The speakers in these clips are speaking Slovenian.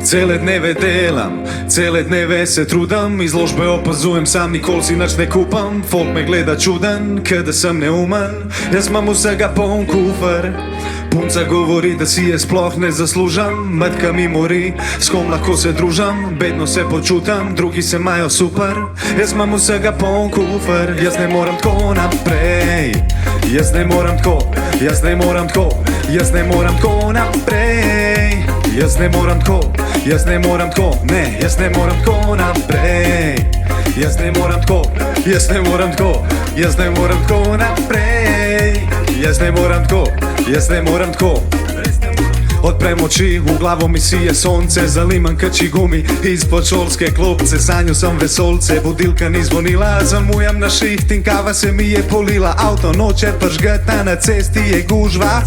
Cele dneve delam, cele dneve se trudam, izložbe opazujem, sam nikoli si nič ne kupam. Folk me gleda čuden, kada sem neumen, jaz imam vsega poln kufer. Punca govori, da si je sploh ne zaslužam, matka mi mori, s kom lahko se družam, bedno se počutam, drugi se imajo super. Jaz imam vsega poln kufer, jaz ne moram tako naprej. Jaz ne moram tako, jaz ne moram tako, jaz ne moram tako naprej. Jaz ne moram tako, jaz ne moram tako, ne, jaz ne moram tako naprej. Jaz ne moram tako, jaz ne moram tako, jaz ne moram tako naprej. Jaz ne moram tako, jaz ne moram tako. Odprem oči, v glavo mi sije sonce, zalimam kači gumi izpod šolske klopce. Sanju sem vesolce, budilka ni zvonila, zamujam na šiht in kava se mi je polila. Avto noče pržgeta, na cesti je gužva,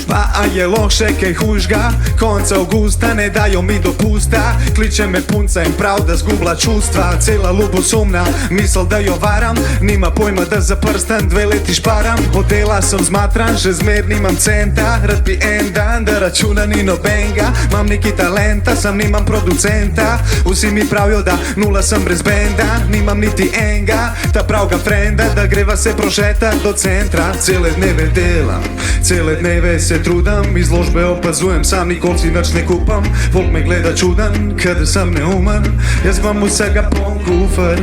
pa a je loh še kaj hujžga. Konca avgusta ne dajo mi dopusta, kliče me punca in prav da zgubla čustva. Cela ljubosumna, misel da jo varam, nima pojma da za prstan 2 leti šparam. Od dela sem zmatran, še zmer nimam centa, rad bi en dan da računa ni nobenga. Mam neki talenta, sam nimam producenta, vsi mi pravijo da nula sem brez benda. Nimam niti enga, ta pravga frenda, da greva se prošetat do centra. Cele dneve delam, cele dneve se trudam, izložbe opazujem, sam nikoli si nič ne kupam. Folk me gleda čuden, kada sem neumen, jaz imam vsega poln kufer.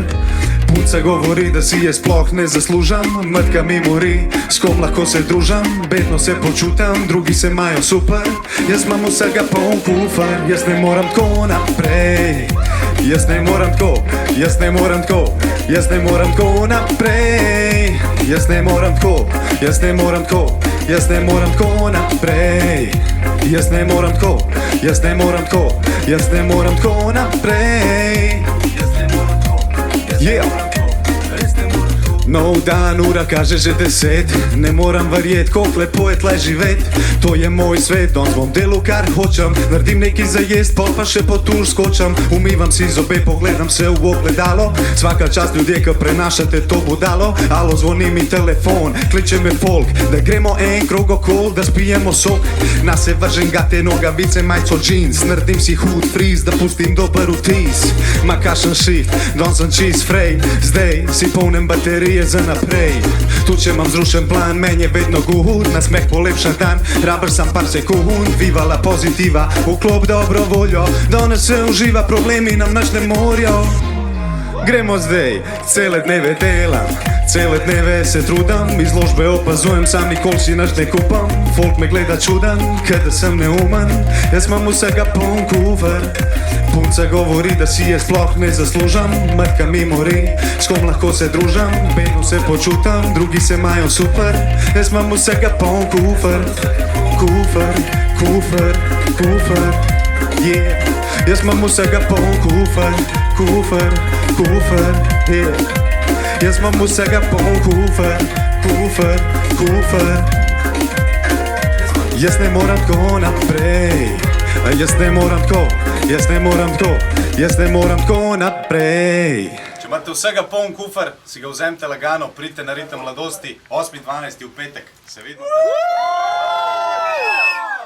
Punca govori, da si je sploh ne zaslužam, matka mi mori, s kom lahko se družam, bedno se počutam, drugi se imajo super. Jaz imam vsega poln kufer, jaz ne moram tako naprej. Jaz ne moram tako, jaz ne moram tako, jaz ne moram tako naprej. Jaz ne moram tako, jaz ne moram tako, jaz ne moram tako naprej. Jaz ne moram tako, jaz ne moram tako, jaz ne moram tako naprej. Yeah. Nov dan, ura kaže že 10, ne moram verjet, koliko lepo je tle živet. To je moj svet, danes bom delal kar hočem, naredim nekaj za jest, pol pa še po tuš skočam. Umivam si zobe, pogledam se v ogledalo, svaka čast ljudje, ki prenašate to budalo. Alo, zvoni mi telefon, kliče me folk, da gremo en krog okol, da spijemo sok. Na se vržem gate, nogavice, majco, džins, naredim si hud friz, da pustim dober vtis. Ma kašen šift, danes sem čist frej, zdaj si polnem baterije za naprej. Tu če imam zrušen plan, men je vedno good, na smeh polepšan dan, rabaš sam par sekund. Vivala pozitiva, vklop dobro voljo, danes se uživa, problemi nam nič ne morijo. Gremo zdaj, cele dneve delam, cele dneve se trudam, izložbe opazujem, sam nikoli si nič ne kupam. Folk me gleda čuden, kada sem neumen, jaz imam vsega poln kufer. Punca govori, da si je sploh ne zaslužam, matka mi mori, s kom lahko se družam, bedno se počutam, drugi se imajo super. Jaz imam vsega poln kufer, kufer, kufer, kufer, yeah. Jaz imam vsega poln kufer, kufer, kufer, yeah. Jaz imam vsega poln kufer, kufer, kufer. Jaz ne moram tako naprej, jaz ne moram tako, jaz ne moram tako, jaz ne moram tako naprej. Če imate vsega poln kufer, si ga vzemite lagano, pridite na ritem mladosti, 8.12. v petek. Se vidimo.